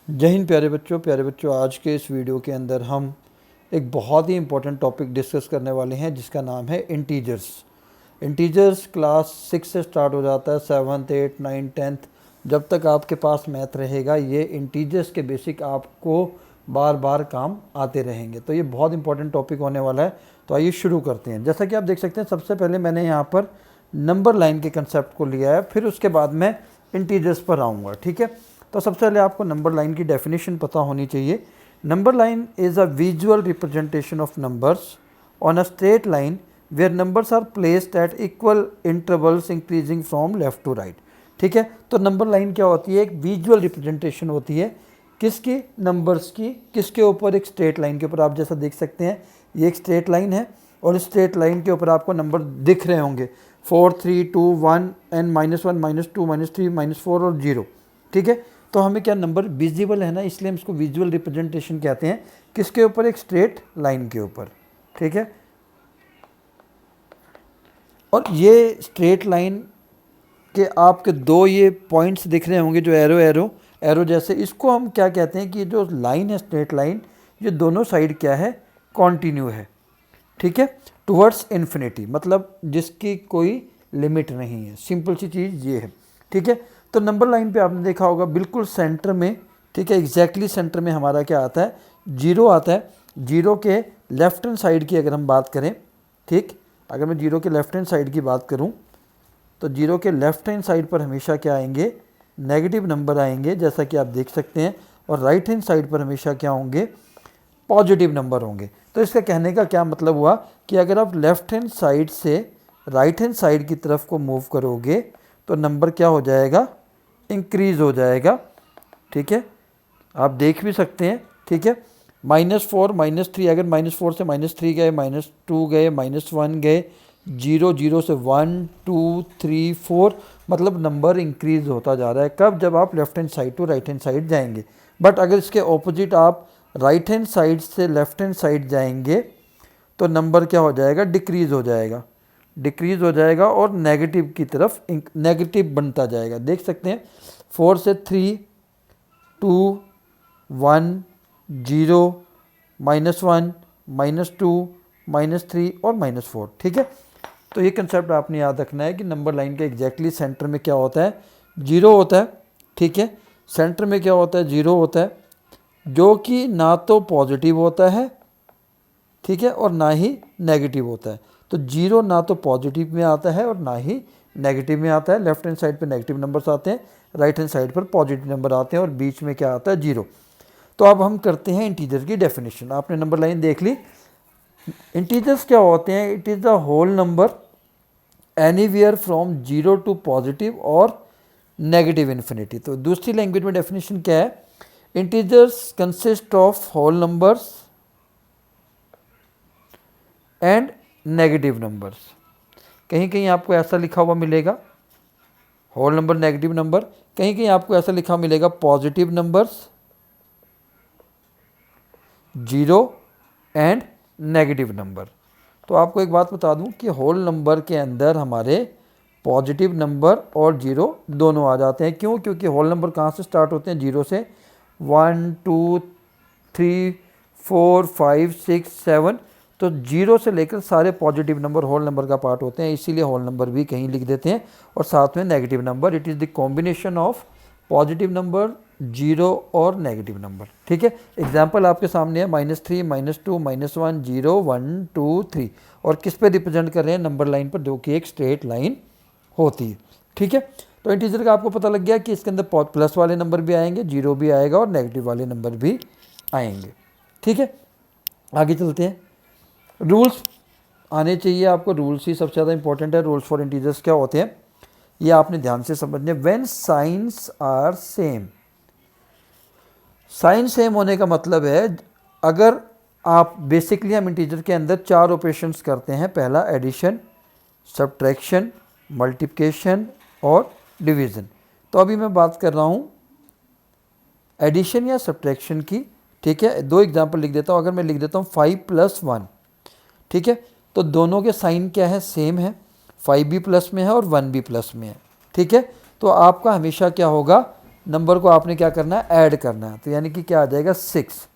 जय हिंद प्यारे बच्चों आज के इस वीडियो के अंदर हम एक बहुत ही इम्पोर्टेंट टॉपिक डिस्कस करने वाले हैं जिसका नाम है इंटीजर्स क्लास 6 से स्टार्ट हो जाता है, 7th 8th 9th 10th जब तक आपके पास मैथ रहेगा ये इंटीजर्स के बेसिक आपको बार बार काम आते रहेंगे। तो ये बहुत इंपॉर्टेंट टॉपिक होने वाला है। तो आइए शुरू करते हैं। जैसा कि आप देख सकते हैं सबसे पहले मैंने यहाँ पर नंबर लाइन के कंसेप्ट को लिया है, फिर उसके बाद मैं इंटीजर्स पर आऊँगा। ठीक है, तो सबसे पहले आपको नंबर लाइन की डेफिनेशन पता होनी चाहिए। Number line is a visual representation of numbers on a straight line where numbers are placed at equal intervals increasing from left to right. ठीक है, तो नंबर लाइन क्या होती है? एक विजुअल रिप्रेजेंटेशन होती है किसकी? नंबर्स की। किसके ऊपर? एक स्ट्रेट लाइन के ऊपर। आप जैसा देख सकते हैं ये एक स्ट्रेट लाइन है और इस स्ट्रेट लाइन के ऊपर आपको नंबर दिख रहे होंगे 4 3 2 1 एंड -1 -2 -3 -4 और 0। ठीक है, तो हमें क्या नंबर विजिबल है ना, इसलिए हम इसको विजुअल रिप्रेजेंटेशन कहते हैं। किसके ऊपर? एक स्ट्रेट लाइन के ऊपर। ठीक है, और ये स्ट्रेट लाइन के आपके दो ये पॉइंट्स दिख रहे होंगे जो एरो जैसे, इसको हम क्या कहते हैं कि जो लाइन है स्ट्रेट लाइन, ये दोनों साइड क्या है? कॉन्टिन्यू है। ठीक है, टुवर्ड्स इन्फिनिटी, मतलब जिसकी कोई लिमिट नहीं है। सिंपल सी चीज़ ये है। ठीक है, तो नंबर लाइन पे आपने देखा होगा बिल्कुल सेंटर में, ठीक है, एग्जैक्टली सेंटर में हमारा क्या आता है? 0 आता है। 0 के लेफ्ट हैंड साइड की अगर हम बात करें, ठीक, अगर मैं 0 के लेफ्ट हैंड साइड की बात करूं तो 0 के लेफ्ट हैंड साइड पर हमेशा क्या आएंगे? नेगेटिव नंबर आएंगे, जैसा कि आप देख सकते हैं। और राइट हैंड साइड पर हमेशा क्या होंगे? पॉजिटिव नंबर होंगे। तो इसका कहने का क्या मतलब हुआ कि अगर आप लेफ्ट हैंड साइड से राइट हैंड साइड की तरफ को मूव करोगे तो नंबर क्या हो जाएगा? इंक्रीज हो जाएगा। ठीक है, आप देख भी सकते हैं। ठीक है, -4 -3, अगर -4 से -3 गए, -2 गए, -1 गए, 0 से 1 2 3 4, मतलब नंबर इंक्रीज होता जा रहा है। कब? जब आप left hand side to right hand side जाएंगे। बट अगर इसके ऑपोजिट आप राइट हैंड साइड से लेफ्ट हैंड साइड जाएंगे तो नंबर क्या हो जाएगा? डिक्रीज हो जाएगा और नेगेटिव की तरफ नेगेटिव बनता जाएगा। देख सकते हैं 4 से 3 2 1 0 -1 -2 -3 और -4। ठीक है, तो ये कंसेप्ट आपने याद रखना है कि नंबर लाइन के एग्जैक्टली सेंटर में क्या होता है? 0 होता है। ठीक है, सेंटर में क्या होता है? 0 होता है, जो कि ना तो पॉजिटिव होता है, ठीक है, और ना ही नेगेटिव होता है। तो 0 ना तो पॉजिटिव में आता है और ना ही नेगेटिव में आता है। लेफ्ट हैंड साइड पर नेगेटिव नंबर्स आते हैं, राइट हैंड साइड पर पॉजिटिव नंबर आते हैं और बीच में क्या आता है? 0। तो अब हम करते हैं इंटीजर की डेफिनेशन। आपने नंबर लाइन देख ली। इंटीजर्स क्या होते हैं? It is the whole number anywhere from 0 to positive और नेगेटिव इन्फिनिटी। तो दूसरी लैंग्वेज में डेफिनेशन क्या है? Integers consist of whole numbers and negative numbers. कहीं कहीं आपको ऐसा लिखा हुआ मिलेगा होल नंबर नेगेटिव नंबर, कहीं कहीं आपको ऐसा लिखा मिलेगा positive numbers 0 and negative number. तो आपको एक बात बता दूं कि होल नंबर के अंदर हमारे पॉजिटिव नंबर और 0 दोनों आ जाते हैं। क्यों? क्योंकि होल नंबर कहाँ से स्टार्ट होते हैं? 0 से। 1 2 3 4 5 6 7, तो 0 से लेकर सारे पॉजिटिव नंबर होल नंबर का पार्ट होते हैं, इसीलिए होल नंबर भी कहीं लिख देते हैं और साथ में negative number. It is the combination of positive number, 0 और नेगेटिव नंबर। ठीक है, एग्जाम्पल आपके सामने है -3 -2 -1 0 1 2 3, और किस पे रिप्रेजेंट कर रहे हैं? नंबर लाइन पर, जो कि एक स्ट्रेट लाइन होती है। ठीक है, तो इंटीजर का आपको पता लग गया कि इसके अंदर प्लस वाले नंबर भी आएंगे, 0 भी आएगा और नेगेटिव वाले नंबर भी आएंगे। ठीक है, आगे चलते हैं। रूल्स आने चाहिए आपको, रूल्स ही सबसे ज़्यादा इंपॉर्टेंट है। रूल्स फॉर इंटीजर्स क्या होते हैं ये आपने ध्यान से समझने। When signs are same, sign same होने का मतलब है अगर आप बेसिकली हम इंटीजर के अंदर 4 ऑपरेशंस करते हैं। पहला एडिशन, सब्ट्रैक्शन, मल्टीप्लिकेशन और डिवीज़न। तो अभी मैं बात कर रहा हूँ एडिशन या सब्ट्रैक्शन की। ठीक है, 2 एग्जाम्पल लिख देता हूँ। अगर मैं लिख देता हूँ 5 + 1, ठीक है, तो दोनों के साइन क्या है? सेम है। 5 भी प्लस में है और 1 भी प्लस में है। ठीक है, तो आपका हमेशा क्या होगा? नंबर को आपने क्या करना है, ऐड करना है। तो यानी कि क्या आ जाएगा 6।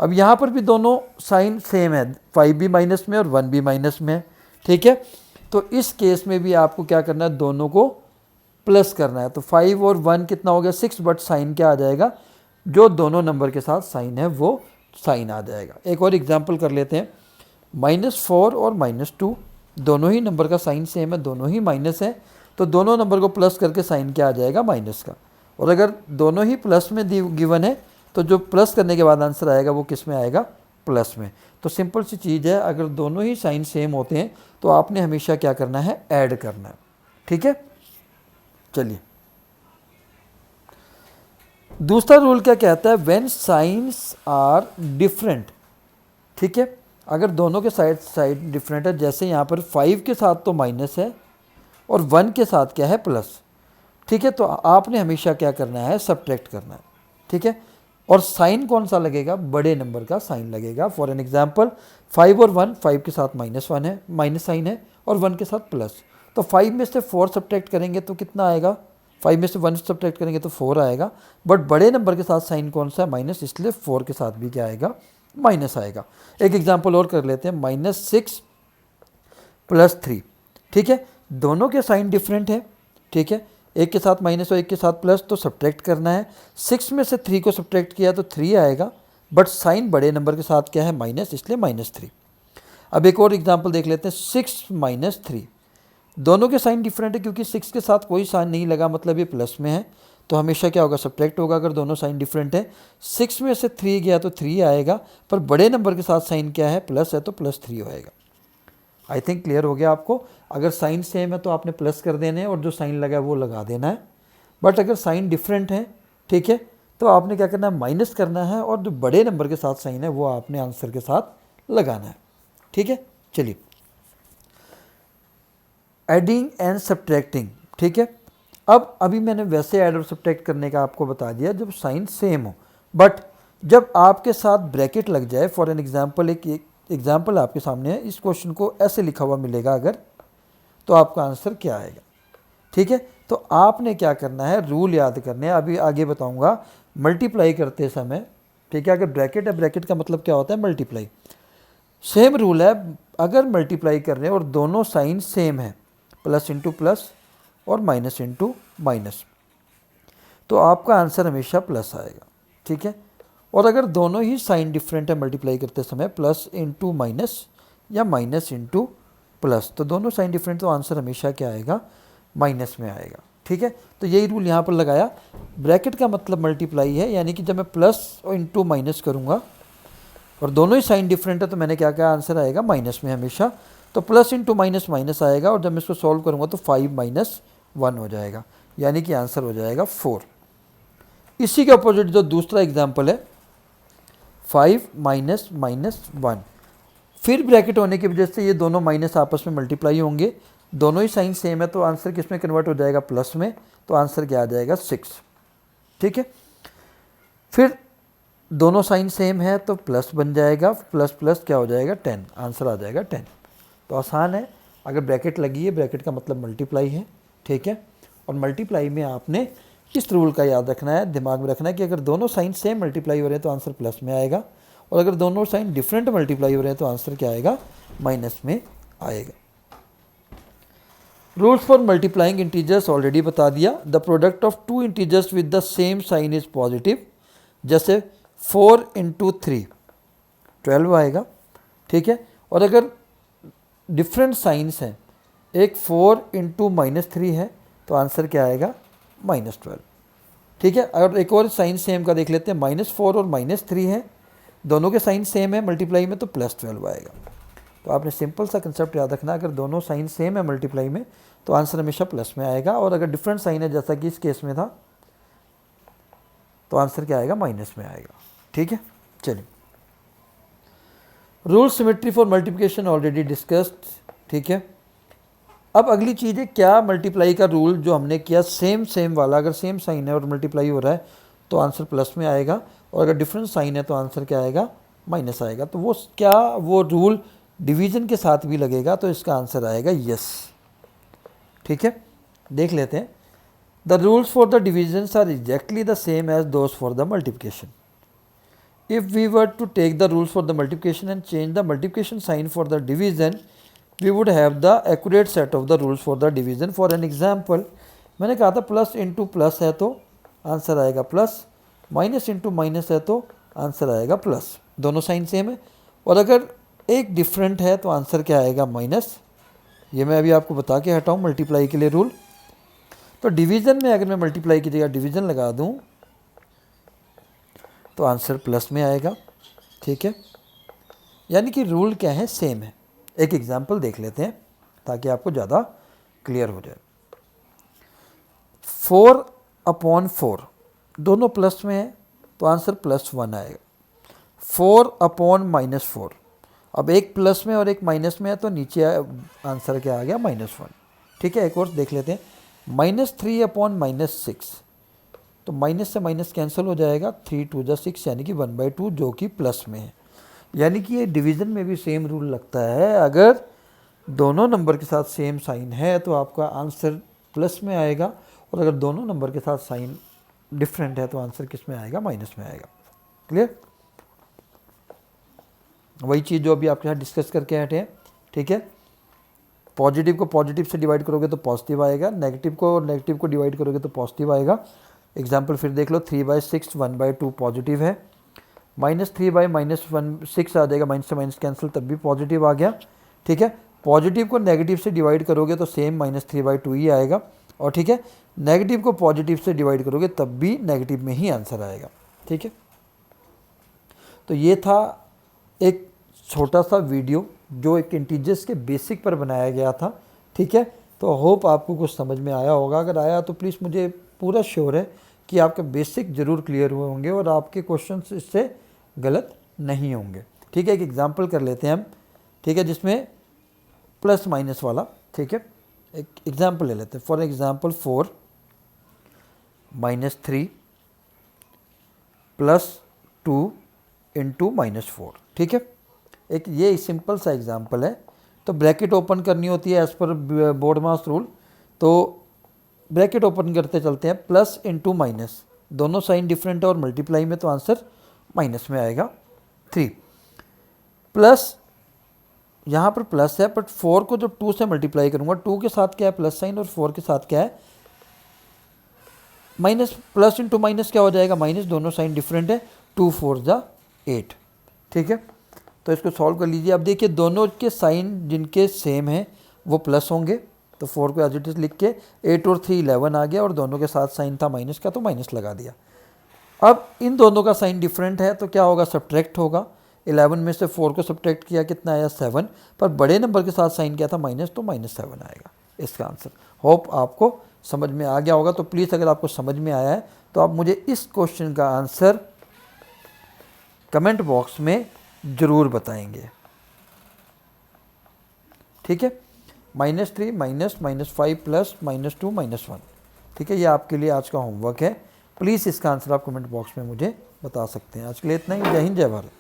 अब यहाँ पर भी दोनों साइन सेम है, 5 भी माइनस में और 1 भी माइनस में है, ठीक है। तो इस केस में भी आपको क्या करना है, दोनों को प्लस करना है। तो 5 और 1 कितना हो गया 6, बट साइन क्या आ जाएगा, जो दोनों नंबर के साथ साइन है वो साइन आ जाएगा। एक और एग्जांपल कर लेते हैं, -4 और -2 दोनों ही नंबर का साइन सेम है, दोनों ही माइनस है, तो दोनों नंबर को प्लस करके साइन क्या आ जाएगा, माइनस का। और अगर दोनों ही प्लस में गिवन है तो जो प्लस करने के बाद आंसर आएगा वो किस में आएगा, प्लस में। तो सिंपल सी चीज़ है, अगर दोनों ही साइन सेम होते हैं तो आपने हमेशा क्या करना है, ऐड करना है, ठीक है। चलिए दूसरा रूल क्या कहता है, व्हेन साइंस आर डिफरेंट, ठीक है। अगर दोनों के साइड डिफरेंट है, जैसे यहाँ पर 5 के साथ तो माइनस है और 1 के साथ क्या है, प्लस, ठीक है। तो आपने हमेशा क्या करना है, सब्ट्रैक्ट करना है, ठीक है। और साइन कौन सा लगेगा, बड़े नंबर का साइन लगेगा। फॉर एन एग्जांपल 5 और 1, 5 के साथ -1 है, माइनस साइन है, और 1 के साथ प्लस। तो 5 में से 4 सब्ट्रैक्ट करेंगे तो कितना आएगा, 5 में से 1 सब्ट्रैक्ट करेंगे तो 4 आएगा। बट बड़े नंबर के साथ साइन कौन सा है, माइनस, इसलिए 4 के साथ भी क्या आएगा, माइनस आएगा। एक एग्जाम्पल और कर लेते हैं, -6 + 3, ठीक है। दोनों के साइन डिफरेंट है, ठीक है, एक के साथ माइनस और एक के साथ प्लस, तो सब्ट्रैक्ट करना है। 6 में से 3 को सब्ट्रैक्ट किया तो 3 आएगा, बट साइन बड़े नंबर के साथ क्या है, माइनस, इसलिए -3। अब एक और एग्जांपल देख लेते हैं, 6 - 3, दोनों के साइन डिफरेंट है, क्योंकि 6 के साथ कोई साइन नहीं लगा, मतलब ये प्लस में है, तो हमेशा क्या होगा, सब्ट्रैक्ट होगा अगर दोनों साइन डिफरेंट है। 6 में से 3 गया तो 3 आएगा, पर बड़े नंबर के साथ साइन क्या है, प्लस है, तो +3 होएगा। आई थिंक क्लियर हो गया आपको। अगर साइन सेम है तो आपने प्लस कर देना है और जो साइन लगा है वो लगा देना है। बट अगर साइन डिफरेंट है, ठीक है, तो आपने क्या करना है, माइनस करना है, और जो बड़े नंबर के साथ साइन है वो आपने आंसर के साथ लगाना है, ठीक है। चलिए एडिंग एंड सब्ट्रैक्टिंग, ठीक है। अब अभी मैंने वैसे ऐड और सब्ट्रैक्ट करने का आपको बता दिया जब साइन सेम हो, बट जब आपके साथ ब्रैकेट लग जाए, फॉर एन एग्जांपल, एक एग्जाम्पल आपके सामने है, इस क्वेश्चन को ऐसे लिखा हुआ मिलेगा अगर, तो आपका आंसर क्या आएगा, ठीक है। तो आपने क्या करना है, रूल याद करने हैं, अभी आगे बताऊंगा। मल्टीप्लाई करते समय, ठीक है, अगर ब्रैकेट है, ब्रैकेट का मतलब क्या होता है, मल्टीप्लाई। सेम रूल है, अगर मल्टीप्लाई कर रहे हैं और दोनों साइन सेम है, प्लस इंटू प्लस और माइनस इंटू माइनस, तो आपका आंसर हमेशा प्लस आएगा, ठीक है। और अगर दोनों ही साइन डिफरेंट है मल्टीप्लाई करते समय, प्लस इंटू माइनस या माइनस इंटू प्लस, तो दोनों साइन डिफरेंट, तो आंसर हमेशा क्या आएगा, माइनस में आएगा, ठीक है। तो यही रूल यहाँ पर लगाया। ब्रैकेट का मतलब मल्टीप्लाई है, यानी कि जब मैं प्लस और इंटू माइनस करूँगा और दोनों ही साइन डिफरेंट है, तो मैंने क्या कहा, आंसर आएगा माइनस में हमेशा। तो प्लस इंटू माइनस माइनस आएगा, और जब मैं इसको सॉल्व करूँगा तो 5 - 1 हो जाएगा, यानी कि आंसर हो जाएगा 4। इसी के अपोजिट जो दूसरा एग्जाम्पल है, 5 - -1, फिर ब्रैकेट होने की वजह से ये दोनों माइनस आपस में मल्टीप्लाई होंगे, दोनों ही साइन सेम है, तो आंसर किस में कन्वर्ट हो जाएगा, प्लस में, तो आंसर क्या आ जाएगा, 6, ठीक है। फिर दोनों साइन सेम है तो प्लस बन जाएगा, प्लस प्लस क्या हो जाएगा, 10, आंसर आ जाएगा 10। तो आसान है, अगर ब्रैकेट लगी है, ब्रैकेट का मतलब मल्टीप्लाई है, ठीक है। और मल्टीप्लाई में आपने इस रूल का याद रखना है, दिमाग में रखना है कि अगर दोनों साइन सेम मल्टीप्लाई हो रहे हैं तो आंसर प्लस में आएगा, और अगर दोनों साइन डिफरेंट मल्टीप्लाई हो रहे हैं तो आंसर क्या आएगा, माइनस में आएगा। Rules for multiplying integers already बता दिया। The product of two integers with the same sign is positive, जैसे 4 × 3 12 आएगा, ठीक है। और अगर डिफरेंट साइंस हैं, एक 4 × -3 है, तो आंसर क्या आएगा, -12, ठीक है। अगर एक और साइन सेम का देख लेते हैं, -4 और -3 है, दोनों के साइन सेम है मल्टीप्लाई में, तो +12 आएगा। तो आपने सिंपल सा कंसेप्ट याद रखना, अगर दोनों साइन सेम है मल्टीप्लाई में तो आंसर हमेशा प्लस में आएगा, और अगर डिफरेंट साइन है जैसा कि इस केस में था, तो आंसर क्या आएगा, माइनस में आएगा, ठीक है। चलिए rule symmetry for multiplication already discussed, ठीक है। अब अगली चीज़ है, क्या मल्टीप्लाई का रूल जो हमने किया सेम वाला, अगर सेम साइन है और मल्टीप्लाई हो रहा है तो आंसर प्लस में आएगा, और अगर डिफरेंट साइन है तो आंसर क्या आएगा, माइनस आएगा। तो वो क्या, वो रूल डिवीज़न के साथ भी लगेगा, तो इसका आंसर आएगा यस, ठीक है। देख लेते हैं, the rules for the divisions are exactly the same as those for the multiplication. If we were to take the rules for the multiplication and change the multiplication sign for the division, we would have the accurate set of the rules for the division. For an example, मैंने कहा था plus into plus है तो answer आएगा plus, minus into minus है तो answer आएगा plus. दोनों साइन सेम है, और अगर एक डिफरेंट है तो आंसर क्या आएगा माइनस. ये मैं अभी आपको बता के हटाऊँ मल्टीप्लाई के लिए रूल. तो डिवीज़न में अगर मैं मल्टीप्लाई की जगह डिवीज़न लगा दूँ तो आंसर प्लस में आएगा. ठीक है, यानी कि रूल क्या है, सेम है. एक एग्जांपल देख लेते हैं ताकि आपको ज़्यादा क्लियर हो जाए. 4/4 दोनों प्लस में है तो आंसर +1 आएगा. 4/-4, अब एक प्लस में और एक माइनस में है तो नीचे आंसर क्या आ गया -1. ठीक है, एक और देख लेते हैं. -3/-6, तो माइनस से माइनस कैंसिल हो जाएगा, 3 2 जा 6 यानी कि 1/2 जो कि प्लस में है. यानी कि ये डिवीज़न में भी सेम रूल लगता है. अगर दोनों नंबर के साथ सेम साइन है तो आपका आंसर प्लस में आएगा, और अगर दोनों नंबर के साथ साइन डिफरेंट है तो आंसर किस में आएगा, माइनस में आएगा. क्लियर, वही चीज़ जो अभी आपके साथ डिस्कस करके हटे हैं. ठीक है, पॉजिटिव को पॉजिटिव से डिवाइड करोगे तो पॉजिटिव आएगा, नेगेटिव को नेगेटिव को डिवाइड करोगे तो पॉजिटिव आएगा. एग्जाम्पल फिर देख लो, 3/6 1/2 पॉजिटिव है, -3/-6 आ जाएगा, माइनस से माइनस कैंसिल तब भी पॉजिटिव आ गया. ठीक है, पॉजिटिव को नेगेटिव से डिवाइड करोगे तो सेम -3/2 ही आएगा. और ठीक है, नेगेटिव को पॉजिटिव से डिवाइड करोगे तब भी नेगेटिव में ही आंसर आएगा. ठीक है, तो ये था एक छोटा सा वीडियो जो एक इंटीजर्स के बेसिक पर बनाया गया था. ठीक है, तो होप आपको कुछ समझ में आया होगा. अगर आया तो प्लीज़, मुझे पूरा श्योर है कि आपके बेसिक ज़रूर क्लियर हुए होंगे और आपके क्वेश्चंस इससे गलत नहीं होंगे. ठीक है, एक एग्जांपल कर लेते हैं हम. ठीक है, जिसमें प्लस माइनस वाला. ठीक है, एक एग्जांपल ले लेते हैं. For example 4 -3 +2 into -4. ठीक है, एक ये सिंपल सा एग्जांपल है. तो ब्रैकेट ओपन करनी होती है एज़ पर बोर्ड मास रूल. तो ब्रैकेट ओपन करते चलते हैं, प्लस इंटू माइनस, दोनों साइन डिफरेंट है और मल्टीप्लाई में तो आंसर माइनस में आएगा 3. प्लस यहाँ पर प्लस है, बट 4 को जब 2 से मल्टीप्लाई करूँगा, 2 के साथ क्या है प्लस साइन और 4 के साथ क्या है माइनस. प्लस इंटू माइनस क्या हो जाएगा, माइनस. दोनों साइन डिफरेंट है, 2 4 जा 8. ठीक है, तो इसको सॉल्व कर लीजिए. अब देखिए, दोनों के साइन जिनके सेम हैं वो प्लस होंगे, तो 4 को एज इट इज़ लिख के 8 और 3 11 आ गया, और दोनों के साथ साइन था माइनस का तो माइनस लगा दिया. अब इन दोनों का साइन डिफरेंट है तो क्या होगा, सब्ट्रैक्ट होगा. 11 में से 4 को सब्ट्रैक्ट किया, कितना आया 7, पर बड़े नंबर के साथ साइन किया था माइनस, तो -7 आएगा इसका आंसर. होप आपको समझ में आ गया होगा. तो प्लीज़, अगर आपको समझ में आया है तो आप मुझे इस क्वेश्चन का आंसर कमेंट बॉक्स में ज़रूर बताएंगे. ठीक है, -3 -5 प्लस -2 -1. ठीक है, ये आपके लिए आज का होमवर्क है. प्लीज़ इसका आंसर आप कमेंट बॉक्स में मुझे बता सकते हैं. आज के लिए इतना ही. जय हिंद, जय भारत.